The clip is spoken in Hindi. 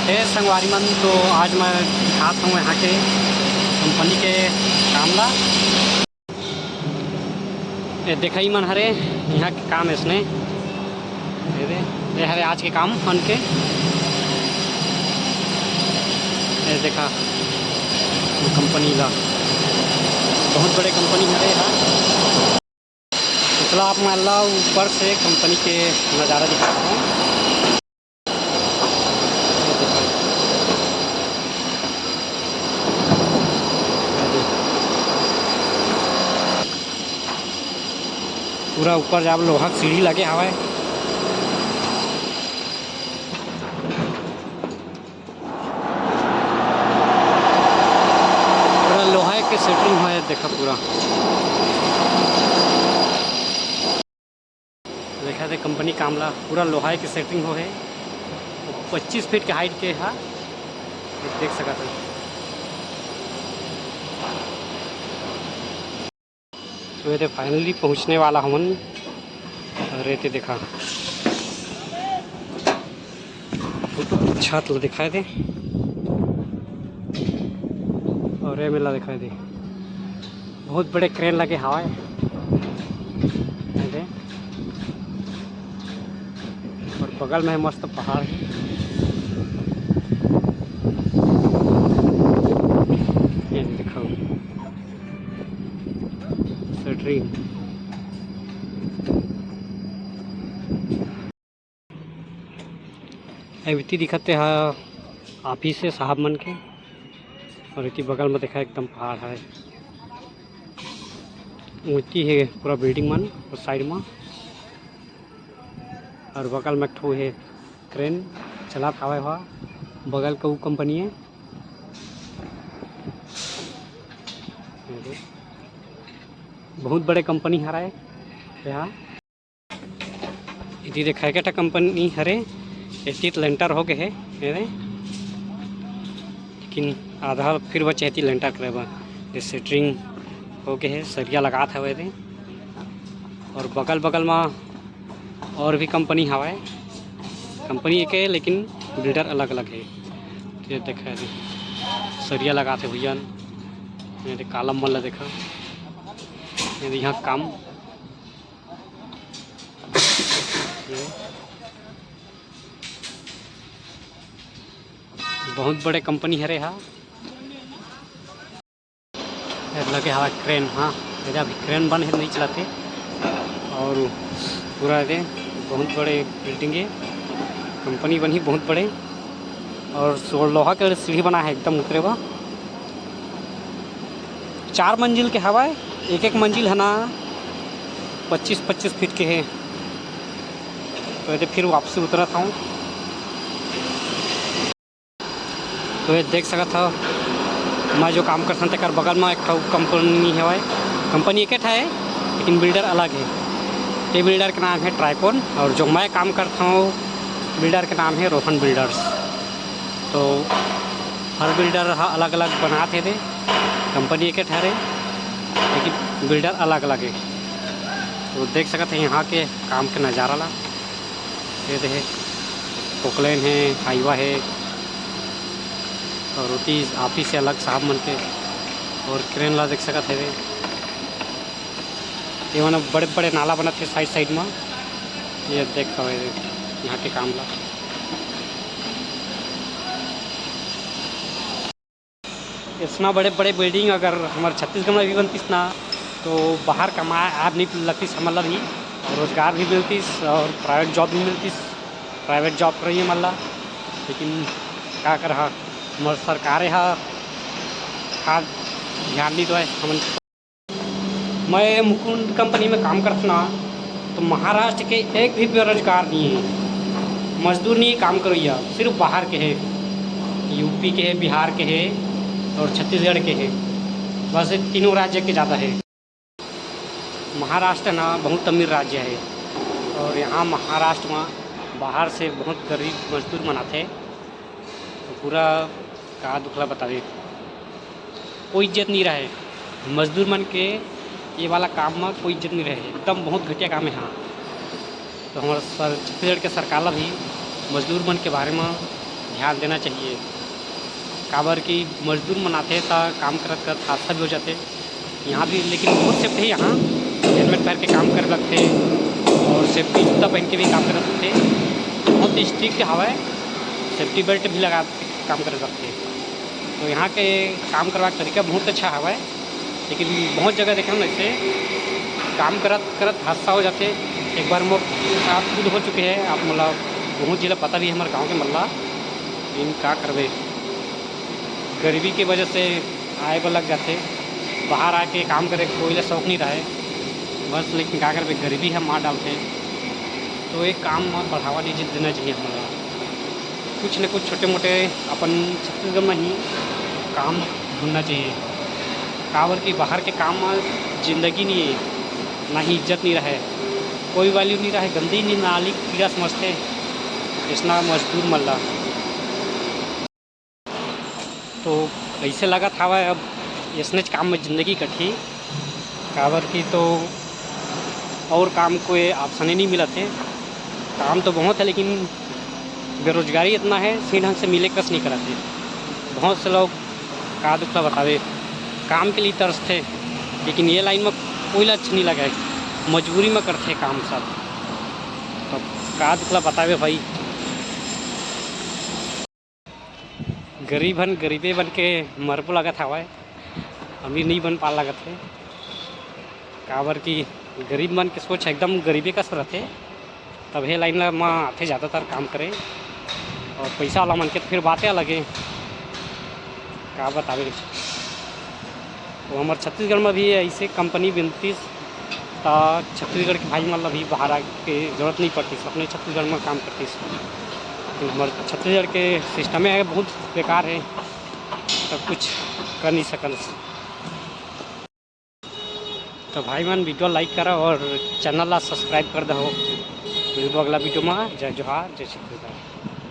हे संगवारी मन, तो आज मैं दिखाता हूँ यहाँ के कंपनी के कामला। ये देखा ही मन हरे यहाँ के काम है इसने, ये हरे आज के काम मन के। ये देखा कंपनी ला, बहुत बड़े कंपनी हरे यहाँ। तो चलो आप मान लो ऊपर से कंपनी के नज़ारा दिखाता हूँ। पूरा ऊपर जब लोहा की सीढ़ी लगे हवा है। पूरा लोहा के सेटिंग है, देखा पूरा देखा थे कंपनी कामला पूरा लोहा के सेटिंग हो है। 25 फीट के हाइट के है, देख सका था। तो ये फाइनली पहुंचने वाला हमन। रहते देखा छत ला दिखाए थे और ये मेला दिखाई दे। बहुत बड़े क्रेन लगे हवाए, और बगल में मस्त पहाड़ है। ये दिखाओ सेटरिंग। इतनी दिखते है ऑफिस से साहब मन के, और इतनी बगल में देखा एकदम पहाड़ है। ऊँची है पूरा बिल्डिंग मन उस साइड में, और बगल में ठो है क्रेन चला हवा हुआ। बगल का वो कंपनी है। बहुत बड़े कंपनी हरा है यहाँ। इतनी देखा क्या कंपनी हरे, इतनी लेंटर हो गए है लेकिन आधा फिर बचे इतनी लेंटर करे सेटरिंग हो गए है, सरिया लगा था वे। और बगल बगल में और भी कंपनी हवा है। कंपनी एक है लेकिन बिल्डर अलग अलग है। ये देखा सरिया लगा थे भैया, ये कालम मल्ला देखा। ये यहाँ काम बहुत बड़े कंपनी है रे। हाँ लगे हवा क्रेन। हाँ अभी क्रेन बन है, नहीं चलाते। और पूरा ये बहुत बड़े बिल्डिंग है, कंपनी बनी बहुत बड़े। और लोहा के सीढ़ी बना है एकदम उतरे हुआ। 4 मंजिल के हवा है। एक मंजिल है ना 25-25 फीट के है। तो ये फिर वापसी उतरा था। तो ये देख सका था मैं जो काम करता था कर बगल में एक कंपनी है भाई। कंपनी एक है लेकिन बिल्डर अलग है। ये बिल्डर का नाम है ट्राइकॉन, और जो मैं काम करता हूँ बिल्डर का नाम है रोहन बिल्डर्स। तो हर बिल्डर अलग अलग बनाते थे। कंपनी एक ठहरे लेकिन बिल्डर अलग अलग है। तो देख सकते हैं यहाँ के काम के नज़ारा ला। ये देखे पोकलेन है, हाईवा है, और रोटी ऑफिस से अलग साहब मन के। और क्रेन ला देख सकते है। ये मैंने बड़े बड़े नाला बना थे साइड साइड में। ये देख यहाँ के काम ला। इतना बड़े बड़े बिल्डिंग अगर हमारे छत्तीसगढ़ में भी बनतीस ना, तो बाहर कमाए आप नहीं लगतीस हमारा भी, और रोज़गार भी मिलतीस, और प्राइवेट जॉब भी मिलतीस। प्राइवेट जॉब कर रही है मल्ला, लेकिन क्या कर हमारे सरकारें खाद ध्यान दी तो है हम। मैं मुकुंद कंपनी में काम करता ना, तो महाराष्ट्र के एक भी बेरोजगार नहीं है, मजदूर नहीं काम करिए। सिर्फ बाहर के है, यूपी के है, बिहार के है, और छत्तीसगढ़ के है। बस तीनों राज्य के ज़्यादा है। महाराष्ट्र ना बहुत अमीर राज्य है, और यहाँ महाराष्ट्र में बाहर से बहुत गरीब मजदूर मनाते। तो पूरा का दुखला बता दे, कोई इज्जत नहीं रहे मजदूर मन के। ये वाला काम में कोई इज्जत नहीं रहे, एकदम बहुत घटिया काम है। हाँ तो हमारा छत्तीसगढ़ के सरकार भी मजदूर मन के बारे में ध्यान देना चाहिए। काबर की मजदूर मनाते तो काम करत करत हादसा भी हो जाते यहाँ भी, लेकिन बहुत सेफ्टी यहाँ हेलमेट पहन के काम कर लगते और सेफ्टी जूता पहन के भी काम कर सकते। बहुत स्ट्रिक्ट हवा है, सेफ्टी बेल्ट भी लगा के काम कर सकते। तो यहाँ के काम करवा का तरीका बहुत अच्छा हवा है, लेकिन बहुत जगह देखे हम ऐसे काम करत करत हादसा हो जाते। एक बार मोर साथ खुद हो चुके हैं। आप मतलब बहुत जिला पता भी है हमारे गाँव के मल्ला, लेकिन क्या करवे, गरीबी की वजह से आए को लग जाते। बाहर आके काम करे कोई ले शौक नहीं रहे बस, लेकिन क्या करवे गरीबी है मार डालते। तो एक काम और बढ़ावा दीजिए देना चाहिए हमारा, कुछ न कुछ छोटे मोटे अपन छत्तीसगढ़ में ही काम ढूंढना चाहिए। काबर की बाहर के काम में ज़िंदगी नहीं है, ना ही इज्जत नहीं रहे, कोई वैल्यू नहीं रहे, गंदी नहीं नाली कीड़ा समझते इतना मजदूर मल्ला। तो ऐसे लगा था वह अब इसने काम में ज़िंदगी कटी। काबर की तो और काम कोई ऑप्शन ही नहीं मिला थे। काम तो बहुत है लेकिन बेरोजगारी इतना है, सही ढंग से मिले कस नहीं कराते। बहुत से लोग का दुखला बतावे काम के लिए तरसते, लेकिन ये लाइन में कोई अच्छा नहीं लगा, मजबूरी में करते काम सब। तो का दुखला बतावे भाई, गरीबे बन के मरबो लगत हवा, अमीर नहीं बन पा लगत है। काबर की गरीब मन के सोच एकदम गरीबे कस रहते, तब हे लाइन में आते ज़्यादातर काम करे। और पैसा वाला मन के तो फिर बातें अलग है, का बतावे। तो हमारे छत्तीसगढ़ में भी ऐसे कंपनी बनती तो छत्तीसगढ़ के भाई मतलब भी बाहर आके जरूरत नहीं पड़ती, अपने छत्तीसगढ़ में काम करती। लेकिन हमारे छत्तीसगढ़ के सिस्टम है बहुत बेकार है, सब कुछ कर नहीं सकल। तो भाई मन वीडियो लाइक करो और चैनल ला सब्सक्राइब कर दो। मिलबो अगला वीडियो में। जय जोहार, जय छत्तीसगढ़।